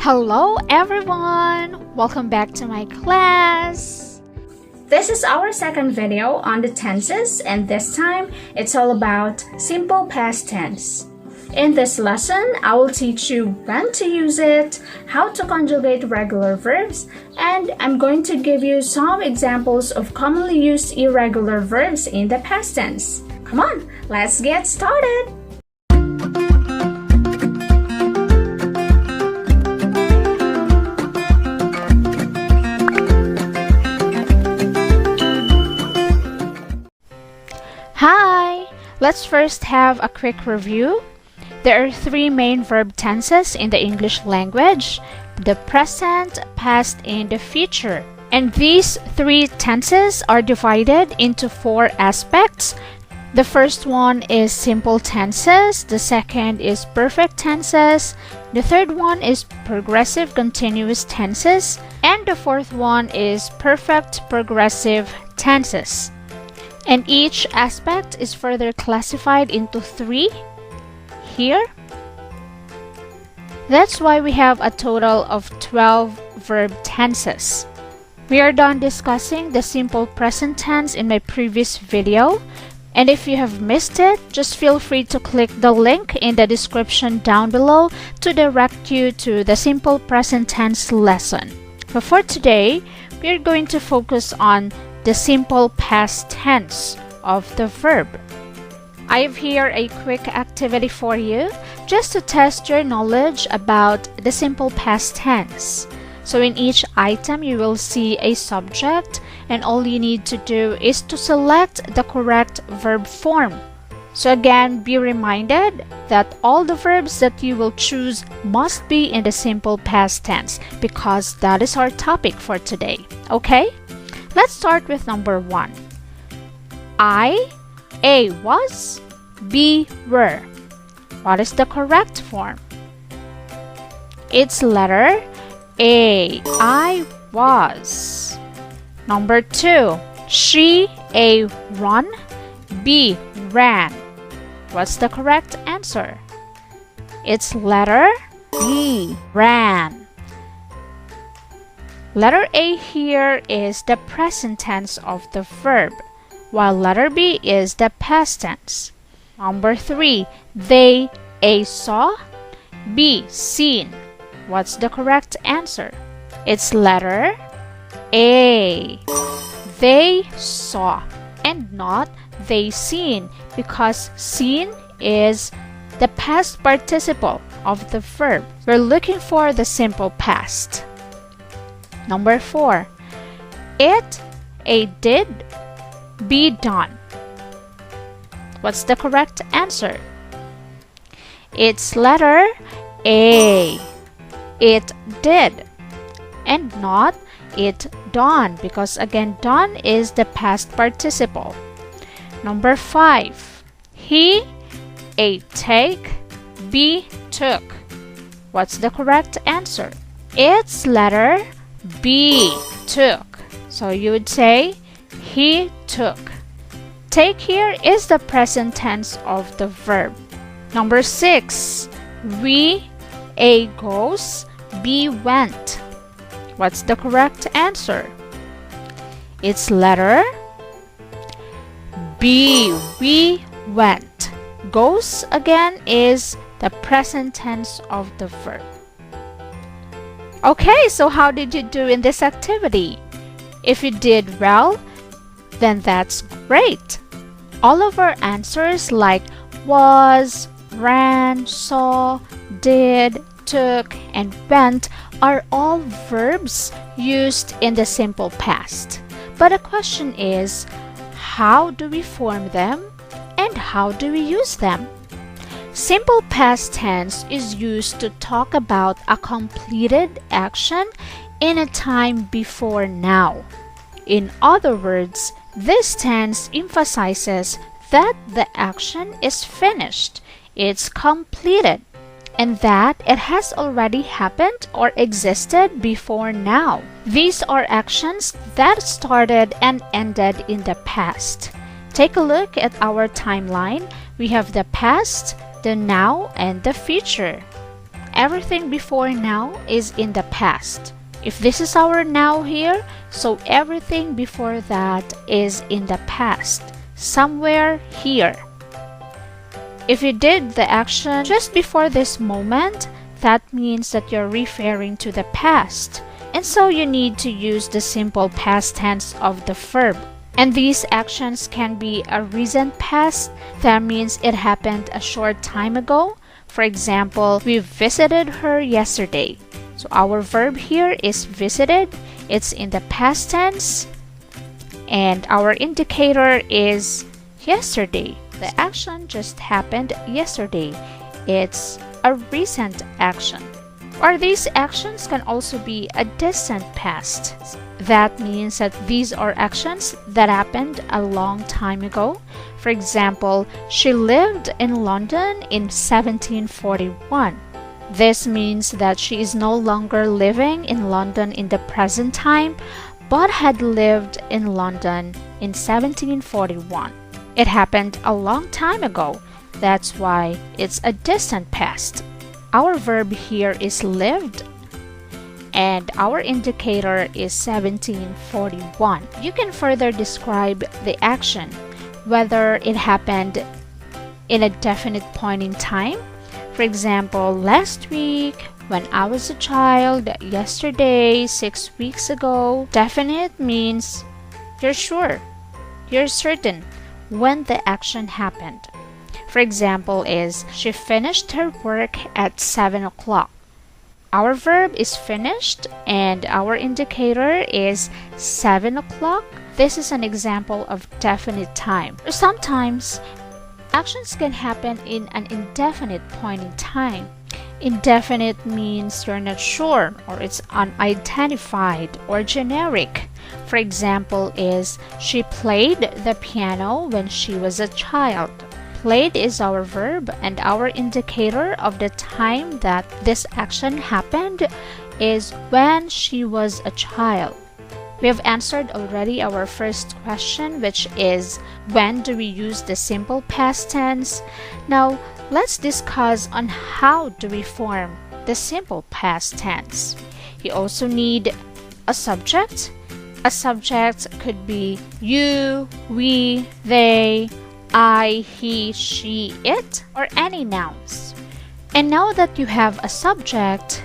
Hello everyone! Welcome back to my class! This is our second video on the tenses, and this time it's all about simple past tense. In this lesson, I will teach you when to use it, how to conjugate regular verbs, and I'm going to give you some examples of commonly used irregular verbs in the past tense. Come on, let's get started! Hi! Let's first have a quick review. There are three main verb tenses in the English language: the present, past, and the future. And these three tenses are divided into four aspects. The first one is simple tenses, the second is perfect tenses, the third one is progressive continuous tenses, and the fourth one is perfect progressive tenses. And each aspect is further classified into three here. That's why we have a total of 12 verb tenses. We are done discussing the simple present tense in my previous video. And if you have missed it, just feel free to click the link in the description down below to direct you to the simple present tense lesson. But for today, we are going to focus on the simple past tense of the verb. I have here a quick activity for you just to test your knowledge about the simple past tense. So in each item you will see a subject, and all you need to do is to select the correct verb form. So again, be reminded that all the verbs that you will choose must be in the simple past tense because that is our topic for today. Okay? Let's start with number 1. A was, B were. What is the correct form? It's letter A. I was. Number 2. She, A run, B ran. What's the correct answer? It's letter B, ran. Letter A here is the present tense of the verb, while letter B is the past tense. Number 3. They, A saw, B seen. What's the correct answer? It's letter A. They saw, and not they seen, because seen is the past participle of the verb. We're looking for the simple past. Number 4. It, A did, B done. What's the correct answer? It's letter A. It did, and not it done, because again done is the past participle. Number 5. He, A take, B took. What's the correct answer? It's letter B, took. So you would say he took. Take here is the present tense of the verb. Number 6. We, A goes, B went. What's the correct answer? It's letter B, we went. Goes again is the present tense of the verb. Okay, so how did you do in this activity? If you did well, then that's great. All of our answers like was, ran, saw, did, took, and went are all verbs used in the simple past. But the question is, how do we form them and how do we use them? Simple past tense is used to talk about a completed action in a time before now. In other words, this tense emphasizes that the action is finished, it's completed, and that it has already happened or existed before now. These are actions that started and ended in the past. Take a look at our timeline. We have the past, the now, and the future. everything before now is in the past. If this is our now here, so everything before that is in the past, somewhere here. If you did the action just before this moment, that means that you're referring to the past. And so you need to use the simple past tense of the verb. And these actions can be a recent past. That means it happened a short time ago. For example, we visited her yesterday. So our verb here is visited. It's in the past tense. And our indicator is yesterday. The action just happened yesterday. It's a recent action. Or these actions can also be a distant past. That means that these are actions that happened a long time ago. For example, she lived in London in 1741. This means that she is no longer living in London in the present time, but had lived in London in 1741. It happened a long time ago. That's why it's a distant past. Our verb here is lived, and our indicator is 1741. You can further describe the action, whether it happened in a definite point in time. For example, last week, when I was a child, yesterday, 6 weeks ago. Definite means you're sure, you're certain when the action happened. For example is, she finished her work at 7 o'clock. Our verb is finished and our indicator is 7 o'clock. This is an example of definite time. Or sometimes, actions can happen in an indefinite point in time. Indefinite means you're not sure, or it's unidentified or generic. For example is, she played the piano when she was a child. Played is our verb, and our indicator of the time that this action happened is when she was a child. We have answered already our first question, which is, when do we use the simple past tense? Now, let's discuss on how do we form the simple past tense. You also need a subject. A subject could be you, we, they, I, he, she, it, or any nouns. And now that you have a subject,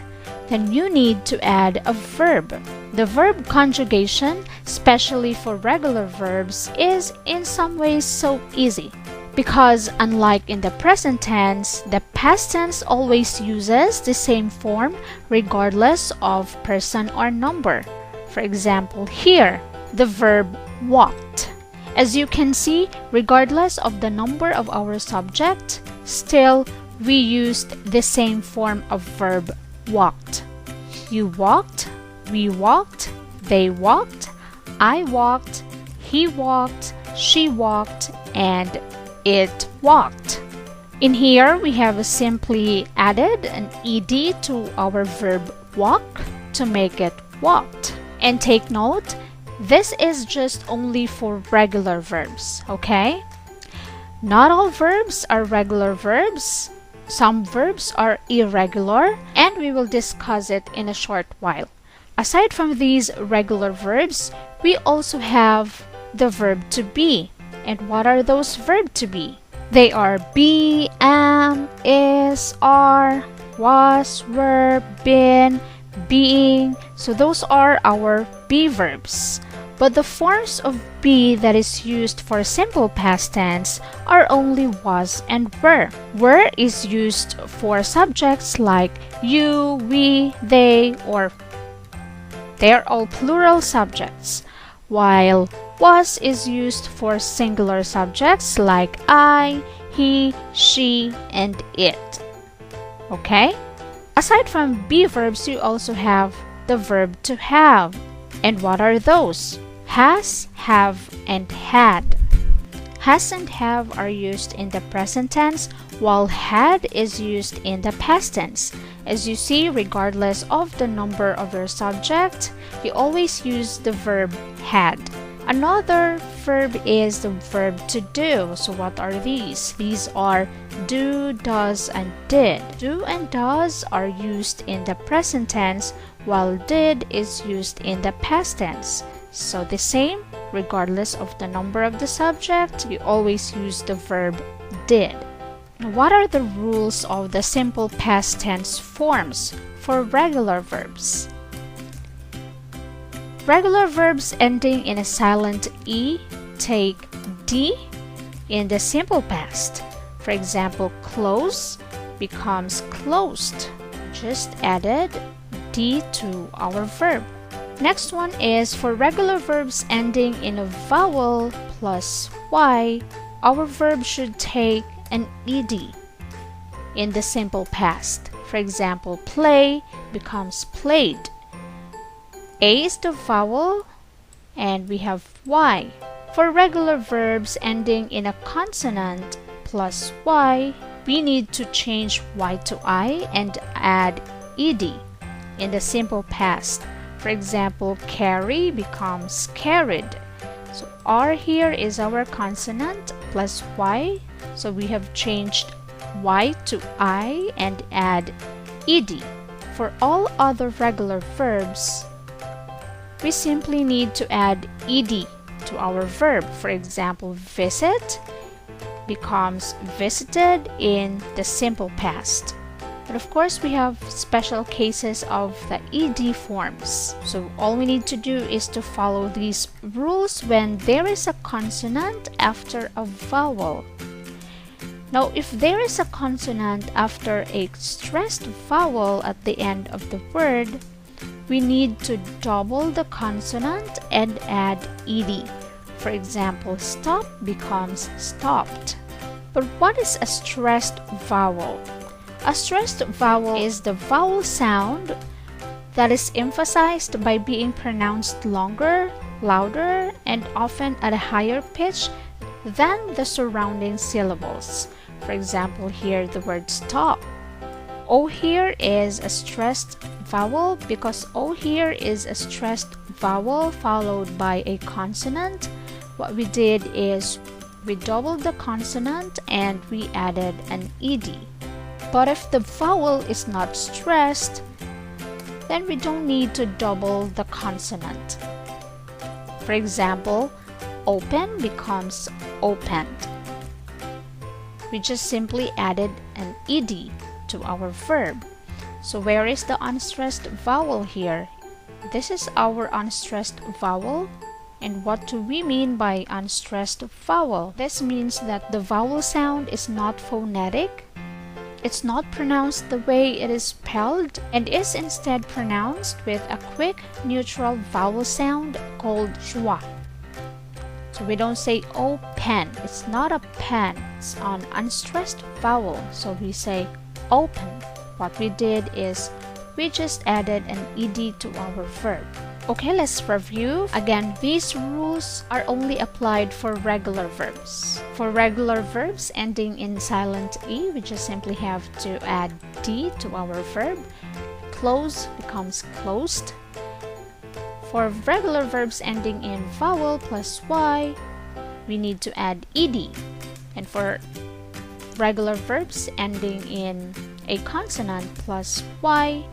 then you need to add a verb. The verb conjugation, especially for regular verbs, is in some ways so easy. Because unlike in the present tense, the past tense always uses the same form regardless of person or number. For example, here, the verb walked. As you can see, regardless of the number of our subject, still we used the same form of verb walked. You walked, we walked, they walked, I walked, he walked, she walked, and it walked. In here, we have simply added an ed to our verb walk to make it walked. And take note, this is just only for regular verbs, okay? Not all verbs are regular verbs. Some verbs are irregular, and we will discuss it in a short while. Aside from these regular verbs, we also have the verb to be. And what are those verbs to be? They are be, am, is, are, was, were, been, being. So those are our be verbs. But the forms of be that is used for simple past tense are only was and were. Were is used for subjects like you, we, they, or they are all plural subjects, while was is used for singular subjects like I, he, she, and it. Okay? Aside from be verbs, you also have the verb to have. And what are those? Has, have, and had. Has and have are used in the present tense, while had is used in the past tense. As you see, regardless of the number of your subject, you always use the verb had. Another verb is the verb to do. So what are these? These are do, does, and did. Do and does are used in the present tense, while did is used in the past tense. So the same, regardless of the number of the subject, you always use the verb did. Now, what are the rules of the simple past tense forms for regular verbs? Regular verbs ending in a silent E take D in the simple past. For example, close becomes closed. Just added D to our verb. Next one is for regular verbs ending in a vowel plus Y, our verb should take an ED in the simple past. For example, play becomes played. A is the vowel and we have Y. For regular verbs ending in a consonant plus Y, we need to change Y to I and add ED in the simple past. For example, carry becomes carried. So R here is our consonant plus Y. So we have changed Y to I and add ED. For all other regular verbs, we simply need to add ED to our verb. For example, visit becomes visited in the simple past. But of course, we have special cases of the ED forms. So all we need to do is to follow these rules when there is a consonant after a vowel. Now, if there is a consonant after a stressed vowel at the end of the word, we need to double the consonant and add ED. For example, stop becomes stopped. But what is a stressed vowel? A stressed vowel is the vowel sound that is emphasized by being pronounced longer, louder, and often at a higher pitch than the surrounding syllables. For example, here the word stop. O here is a stressed vowel because O here is a stressed vowel followed by a consonant. What we did is we doubled the consonant and we added an ED. But if the vowel is not stressed, then we don't need to double the consonant. For example, open becomes opened. We just simply added an ED to our verb. So where is the unstressed vowel here? This is our unstressed vowel. And what do we mean by unstressed vowel? This means that the vowel sound is not phonetic. It's not pronounced the way it is spelled and is instead pronounced with a quick neutral vowel sound called schwa. So we don't say oh pen. It's not a pen. It's an unstressed vowel. So we say open. What we did is we just added an ED to our verb. Okay, let's review. Again, these rules are only applied for regular verbs. For regular verbs ending in silent E, we just simply have to add D to our verb. Close becomes closed. For regular verbs ending in vowel plus Y, we need to add ED. And for regular verbs ending in a consonant plus Y,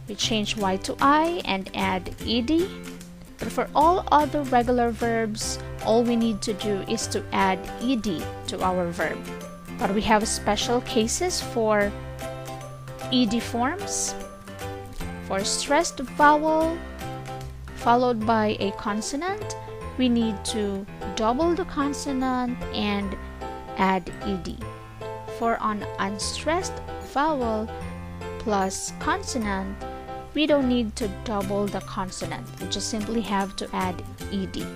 we change Y to I and add ED. But for all other regular verbs, all we need to do is to add ED to our verb. But we have special cases for ED forms. For stressed vowel followed by a consonant, we need to double the consonant and add ED. For an unstressed vowel plus consonant, we don't need to double the consonant. We just simply have to add ED.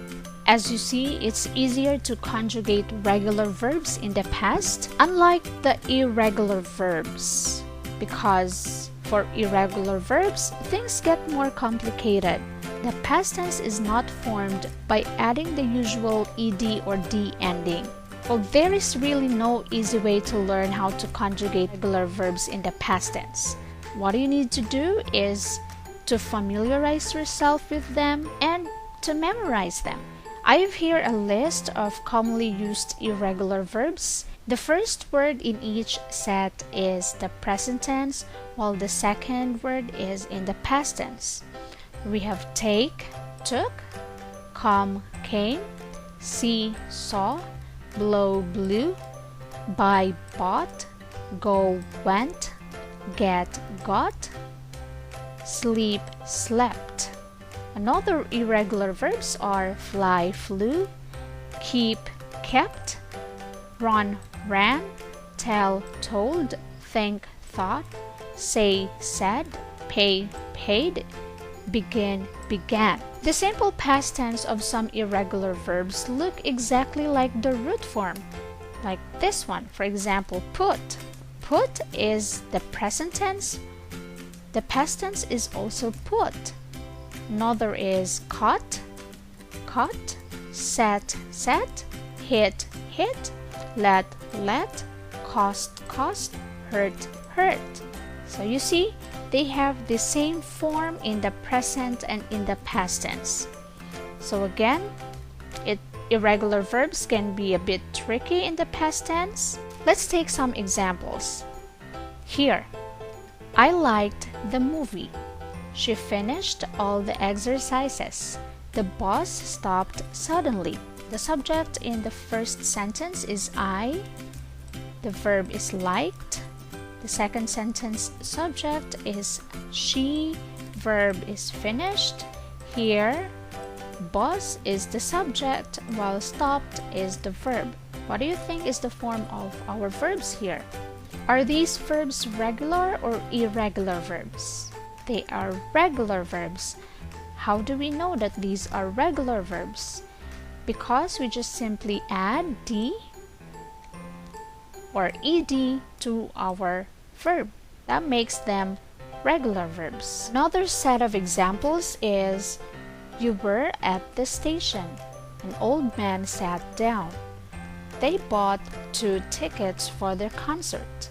As you see, it's easier to conjugate regular verbs in the past, unlike the irregular verbs. Because for irregular verbs, things get more complicated. The past tense is not formed by adding the usual ED or D ending. Well, there is really no easy way to learn how to conjugate regular verbs in the past tense. What you need to do is to familiarize yourself with them and to memorize them. I have here a list of commonly used irregular verbs. The first word in each set is the present tense, while the second word is in the past tense. We have take, took, come, came, see, saw, blow, blew, buy, bought, go, went, get, got, sleep, slept. Another irregular verbs are fly, flew, keep, kept, run, ran, tell, told, think, thought, say, said, pay, paid, begin, began. The simple past tense of some irregular verbs look exactly like the root form, like this one. For example, put. Put is the present tense. The past tense is also put. Another is caught, caught, set, set, hit, hit, let, cost, cost, hurt, hurt. So you see, they have the same form in the present and in the past tense. So again, irregular verbs can be a bit tricky in the past tense. Let's take some examples. Here, I liked the movie. She finished all the exercises. The bus stopped suddenly. The subject in the first sentence is I. The verb is liked. The second sentence subject is she. Verb is finished. Here, bus is the subject while stopped is the verb. What do you think is the form of our verbs here? Are these verbs regular or irregular verbs? They are regular verbs. How do we know that these are regular verbs? Because we just simply add D or ed to our verb. That makes them regular verbs. Another set of examples is you were at the station. An old man sat down. They bought 2 tickets for their concert.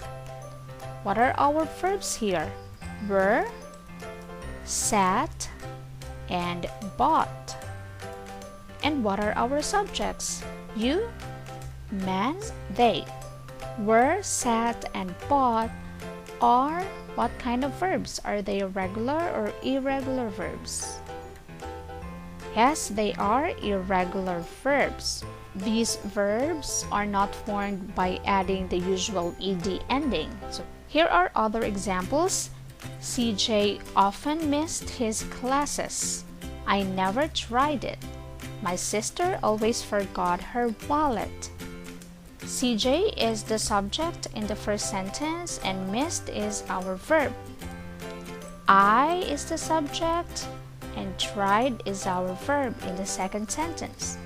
What are our verbs here? Were, sat, and bought. And what are our subjects? You, man, they. Were, sat, and bought are what kind of verbs? Are they regular or irregular verbs? Yes, they are irregular verbs. These verbs are not formed by adding the usual ed ending. So here are other examples. CJ often missed his classes. I never tried it. My sister always forgot her wallet. CJ is the subject in the first sentence and missed is our verb. I is the subject and tried is our verb in the second sentence.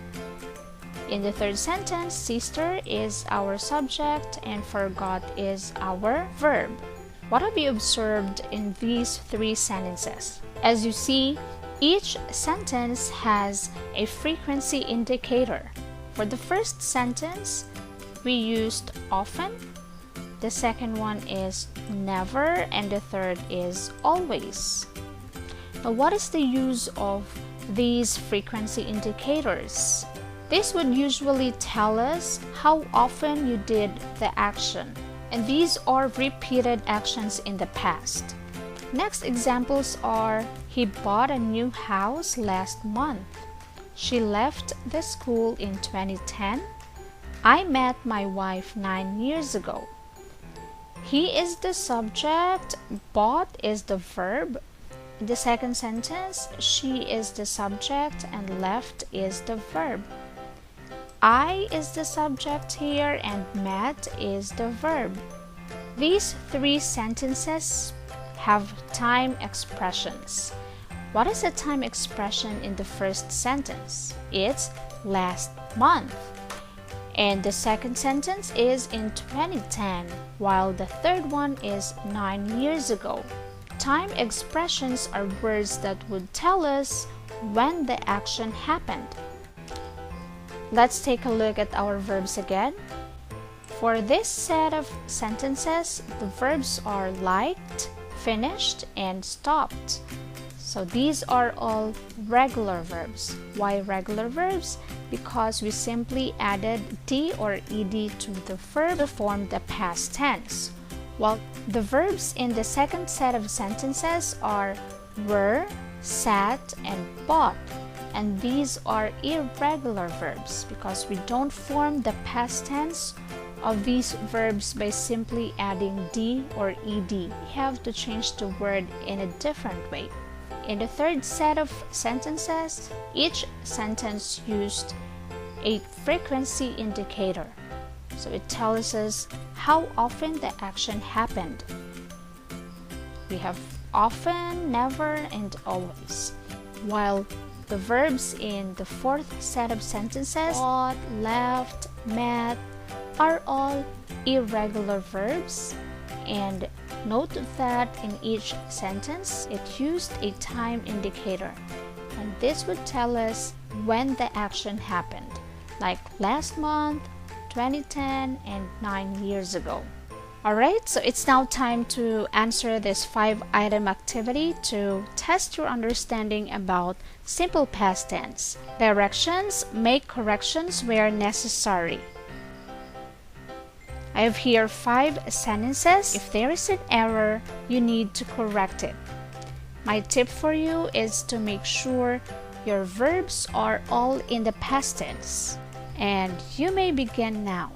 In the third sentence, sister is our subject and forgot is our verb. What have you observed in these 3 sentences? As you see, each sentence has a frequency indicator. For the first sentence, we used often. The second one is never, and the third is always. Now, what is the use of these frequency indicators? This would usually tell us how often you did the action, and these are repeated actions in the past. Next examples are, he bought a new house last month. She left the school in 2010. I met my wife 9 years ago. He is the subject, bought is the verb. In the second sentence, she is the subject and left is the verb. I is the subject here and met is the verb. These 3 sentences have time expressions. What is the time expression in the first sentence? It's last month. And the second sentence is in 2010, while the third one is 9 years ago. Time expressions are words that would tell us when the action happened. Let's take a look at our verbs again. For this set of sentences, the verbs are liked, finished, and stopped. So these are all regular verbs. Why regular verbs? because we simply added d or ed to the verb to form the past tense. While the verbs in the second set of sentences are were, sat, and bought. And these are irregular verbs because we don't form the past tense of these verbs by simply adding d or ed. We have to change the word in a different way. In the third set of sentences, each sentence used a frequency indicator. So it tells us how often the action happened. We have often, never, and always. While the verbs in the fourth set of sentences, bought, left, met, are all irregular verbs. And note that in each sentence, it used a time indicator. And this would tell us when the action happened, like last month, 2010, and 9 years ago. Alright, so it's now time to answer this 5-item activity to test your understanding about simple past tense. Directions: make corrections where necessary. I have here 5 sentences. If there is an error, you need to correct it. My tip for you is to make sure your verbs are all in the past tense. And you may begin now.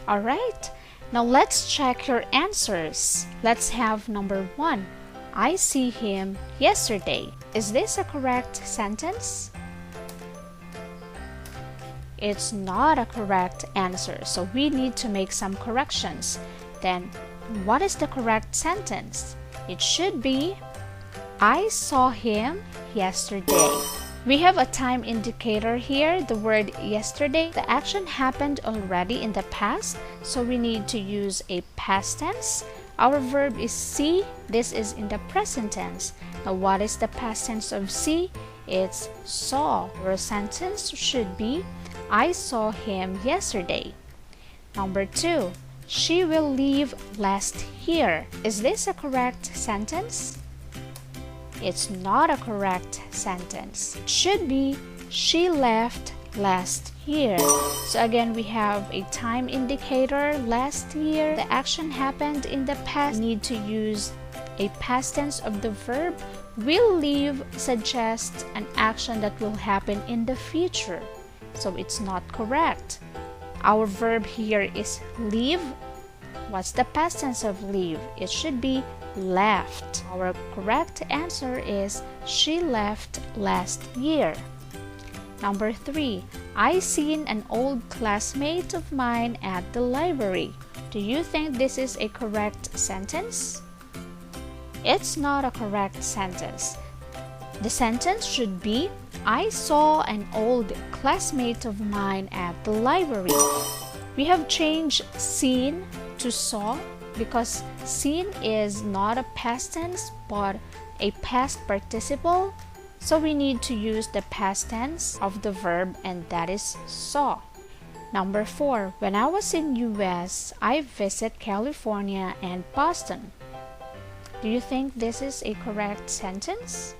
Alright, now let's check your answers. Let's have number 1. I see him yesterday. Is this a correct sentence? It's not a correct answer, so we need to make some corrections. Then, what is the correct sentence? It should be, I saw him yesterday. We have a time indicator here, the word yesterday. The action happened already in the past, so we need to use a past tense. Our verb is see. This is in the present tense. Now, what is the past tense of see? It's saw. Our sentence should be, I saw him yesterday. Number 2, she will leave last year. Is this a correct sentence? It's not a correct sentence. It should be, she left last year. So again, we have a time indicator, last year. The action happened in the past. We need to use a past tense of the verb. Will leave suggests an action that will happen in the future. So it's not correct. Our verb here is leave. What's the past tense of leave? It should be left. Our correct answer is she left last year. Number 3, I seen an old classmate of mine at the library. Do you think this is a correct sentence? It's not a correct sentence. The sentence should be, I saw an old classmate of mine at the library. We have changed seen to saw because seen is not a past tense but a past participle, so we need to use the past tense of the verb, and that is saw. Number 4. When I was in US, I visited California and Boston. Do you think this is a correct sentence?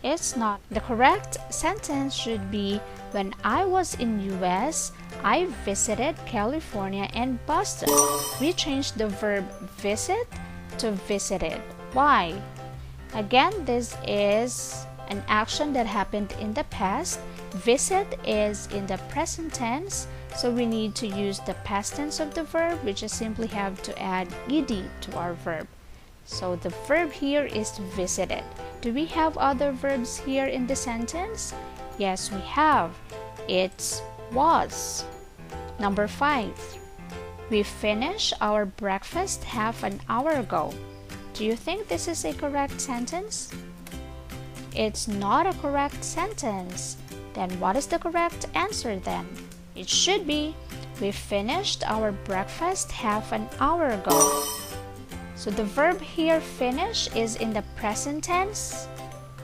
It's not. The correct sentence should be when I was in US, I visited California and Boston. We changed the verb visit to visited. Why? Again, this is an action that happened in the past. Visit is in the present tense, so we need to use the past tense of the verb. We just simply have to add ed to our verb. So the verb here is visited. Do we have other verbs here in the sentence? Yes, we have. It's was. Number 5. We finished our breakfast half an hour ago. Do you think this is a correct sentence? It's not a correct sentence. Then what is the correct answer then? It should be, we finished our breakfast half an hour ago. So the verb here, finish, is in the present tense.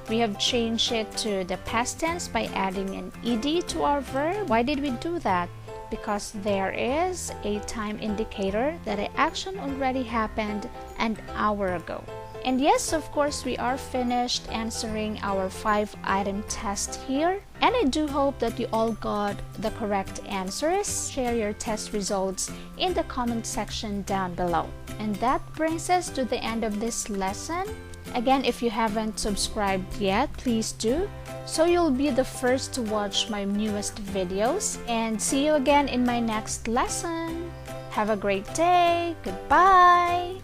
We have changed it to the past tense by adding an ed to our verb. Why did we do that? Because there is a time indicator that an action already happened an hour ago. And yes, of course, we are finished answering our 5-item test here. And I do hope that you all got the correct answers. Share your test results in the comment section down below. And that brings us to the end of this lesson. Again, if you haven't subscribed yet, please do, so you'll be the first to watch my newest videos. And see you again in my next lesson. Have a great day. Goodbye.